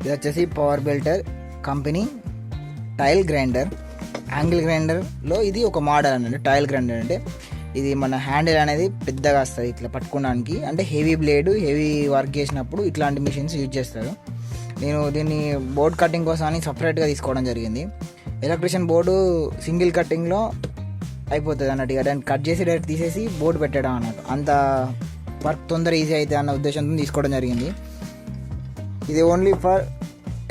ఇది వచ్చేసి పవర్ బెల్టర్ కంపెనీ టైల్ గ్రైండర్. యాంగిల్ గ్రైండర్లో ఇది ఒక మోడల్ అన్నట్టు. టైల్ గ్రైండర్ అంటే ఇది మన హ్యాండిల్ అనేది పెద్దగా వస్తుంది ఇట్లా పట్టుకోవడానికి, అంటే హెవీ బ్లేడ్ హెవీ వర్క్ చేసినప్పుడు ఇట్లాంటి మిషన్స్ యూజ్ చేస్తారు. నేను దీన్ని బోర్డ్ కటింగ్ కోసం అని సపరేట్గా తీసుకోవడం జరిగింది. ఎలక్ట్రీషియన్ బోర్డు సింగిల్ కటింగ్లో అయిపోతుంది అన్నట్టు, ఇక దాన్ని కట్ చేసి డైరెక్ట్ తీసేసి బోర్డు పెట్టడం అన్నట్టు. అంత వర్క్ తొందర ఈజీ అవుతుంది అన్న ఉద్దేశంతో తీసుకోవడం జరిగింది. ఇది ఓన్లీ ఫర్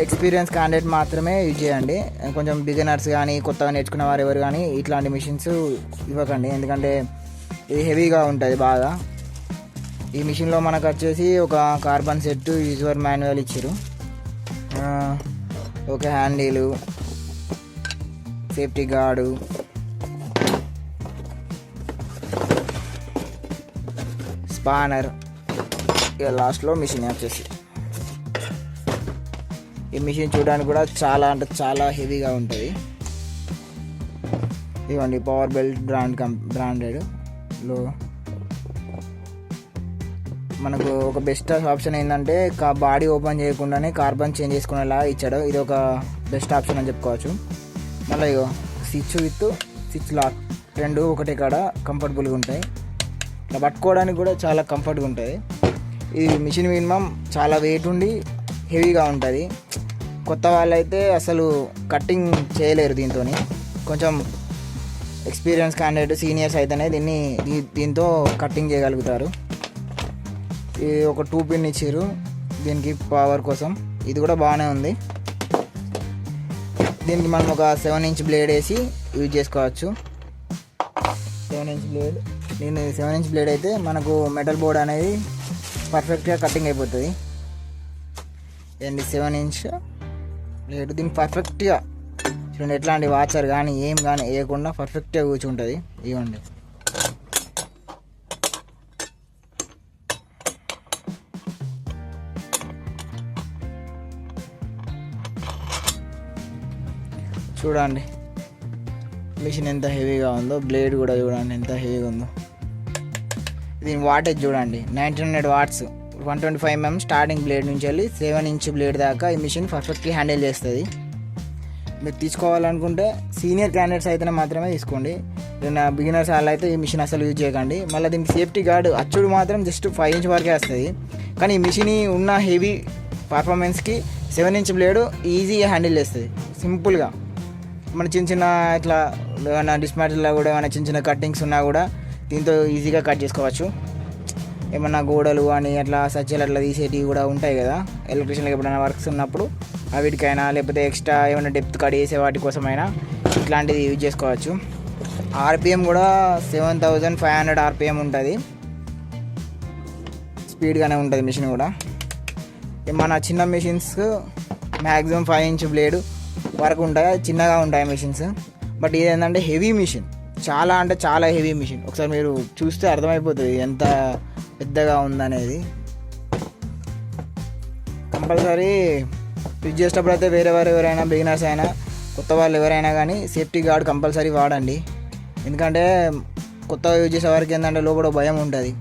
ఎక్స్పీరియన్స్ క్యాండిడేట్ మాత్రమే యూజ్ చేయండి. కొంచెం బిగినర్స్ కానీ కొత్తగా నేర్చుకున్న వారు ఎవరు కానీ ఇట్లాంటి మిషన్స్ ఇవ్వకండి, ఎందుకంటే ఇది హెవీగా ఉంటుంది బాగా. ఈ మిషన్లో మనకు వచ్చేసి ఒక కార్బన్ సెట్, యూజర్ మాన్యువల్ ఇచ్చారు, ఒక హ్యాండిలు, సేఫ్టీ గార్డు, స్పానర్, ఇక లాస్ట్లో మిషన్ వచ్చేసి. ఈ మిషన్ చూడడానికి కూడా చాలా అంటే చాలా హెవీగా ఉంటుంది. ఇవ్వండి పవర్ బెల్ట్ బ్రాండెడ్లో మనకు ఒక బెస్ట్ ఆప్షన్ ఏంటంటే బాడీ ఓపెన్ చేయకుండానే కార్బన్ చేంజ్ చేసుకునేలా ఇచ్చాడు. ఇది ఒక బెస్ట్ ఆప్షన్ అని చెప్పుకోవచ్చు. మళ్ళీ ఇగో స్విచ్ విత్ స్విచ్ లాక్ రెండు ఒకటే కాడ కంఫర్టబుల్గా ఉంటాయి. ఇట్లా పట్టుకోవడానికి కూడా చాలా కంఫర్ట్గా ఉంటుంది. ఈ మిషన్ మినిమం చాలా వెయిట్ ఉండి హెవీగా ఉంటుంది. కొత్త వాళ్ళైతే అసలు కట్టింగ్ చేయలేరు దీంతో. కొంచెం ఎక్స్పీరియన్స్ క్యాండిడేట్ సీనియర్స్ అయితేనే దీంతో కట్టింగ్ చేయగలుగుతారు. ఇది ఒక 2 పిన్ ఇచ్చారు దీనికి పవర్ కోసం, ఇది కూడా బాగానే ఉంది. దీనికి మనం ఒక 7 ఇంచ్ బ్లేడ్ వేసి యూజ్ చేసుకోవచ్చు. 7 ఇంచ్ బ్లేడ్, నేను 7 ఇంచ్ బ్లేడ్ అయితే మనకు మెటల్ బోర్డ్ అనేది పర్ఫెక్ట్గా కటింగ్ అయిపోతుంది. ఏంటి 7 ఇంచ్ బ్లేడ్ దీనికి పర్ఫెక్ట్గా చూడండి, ఎట్లాంటి వాచర్ కానీ ఏం కానీ వేయకుండా పర్ఫెక్ట్గా కూర్చుంటుంది. ఇవ్వండి చూడండి మిషన్ ఎంత హెవీగా ఉందో, బ్లేడ్ కూడా చూడండి ఎంత హెవీగా ఉందో. దీని వాటేజ్ చూడండి 1900 వాట్స్, 125 mm స్టార్టింగ్ బ్లేడ్ నుంచి వెళ్ళి 7 ఇంచ్ బ్లేడ్ దాకా ఈ మిషన్ పర్ఫెక్ట్గా హ్యాండిల్ చేస్తుంది. మీరు తీసుకోవాలనుకుంటే సీనియర్ క్యాండిడేట్స్ అయితేనే మాత్రమే తీసుకోండి. బిగినర్స్ వాళ్ళు అయితే ఈ మిషన్ అసలు యూజ్ చేయకండి. మళ్ళీ దీనికి సేఫ్టీ గార్డ్ అచ్చుడు మాత్రం జస్ట్ 5 ఇంచ్ వరకే వస్తుంది. కానీ ఈ మిషన్ ఉన్న హెవీ పర్ఫార్మెన్స్కి 7 ఇంచ్ బ్లేడ్ ఈజీగా హ్యాండిల్ చేస్తుంది సింపుల్గా. మన చిన్న చిన్న ఇట్లా ఏమైనా డిస్మాటిల్లో కూడా ఏమైనా చిన్న చిన్న కట్టింగ్స్ ఉన్నా కూడా దీంతో ఈజీగా కట్ చేసుకోవచ్చు. ఏమన్నా గోడలు అని అట్లా సచ్చేలు అట్లా తీసేటివి కూడా ఉంటాయి కదా ఎలక్ట్రీషియన్కి, ఎప్పుడైనా వర్క్స్ ఉన్నప్పుడు వీటికైనా, లేకపోతే ఎక్స్ట్రా ఏమైనా డెప్త్ కట్ చేసే వాటి కోసమైనా ఇట్లాంటిది యూజ్ చేసుకోవచ్చు. ఆర్పిఎం కూడా 7500 ఆర్పిఎం ఉంటుంది, స్పీడ్గానే ఉంటుంది మిషన్ కూడా. మన చిన్న మిషన్స్ మ్యాక్సిమం 5 ఇంచ్ బ్లేడ్ వరకు ఉంటాయి, చిన్నగా ఉంటాయి మిషన్స్. బట్ ఇది ఏంటంటే హెవీ మిషన్, చాలా అంటే చాలా హెవీ మిషన్. ఒకసారి మీరు చూస్తే అర్థమైపోతుంది ఎంత పెద్దగా ఉందనేది. కంపల్సరీ యూజ్ చేసేటప్పుడు అయితే ఎవరైనా బిగినర్స్ అయినా కొత్త వాళ్ళు ఎవరైనా కానీ సేఫ్టీ గార్డ్ కంపల్సరీ వాడండి. ఎందుకంటే కొత్తగా యూజ్ చేసే వారికి ఏంటంటే లోపల భయం ఉంటుంది,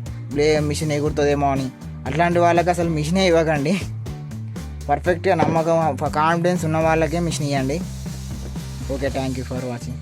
మిషన్ ఎగురుతుందేమో అని. అట్లాంటి వాళ్ళకి అసలు మిషనే ఇవ్వకండి. పర్ఫెక్ట్గా నమ్మకం కాన్ఫిడెన్స్ ఉన్న వాళ్ళకే మిషన్ ఇవ్వండి. Okay, thank you for watching.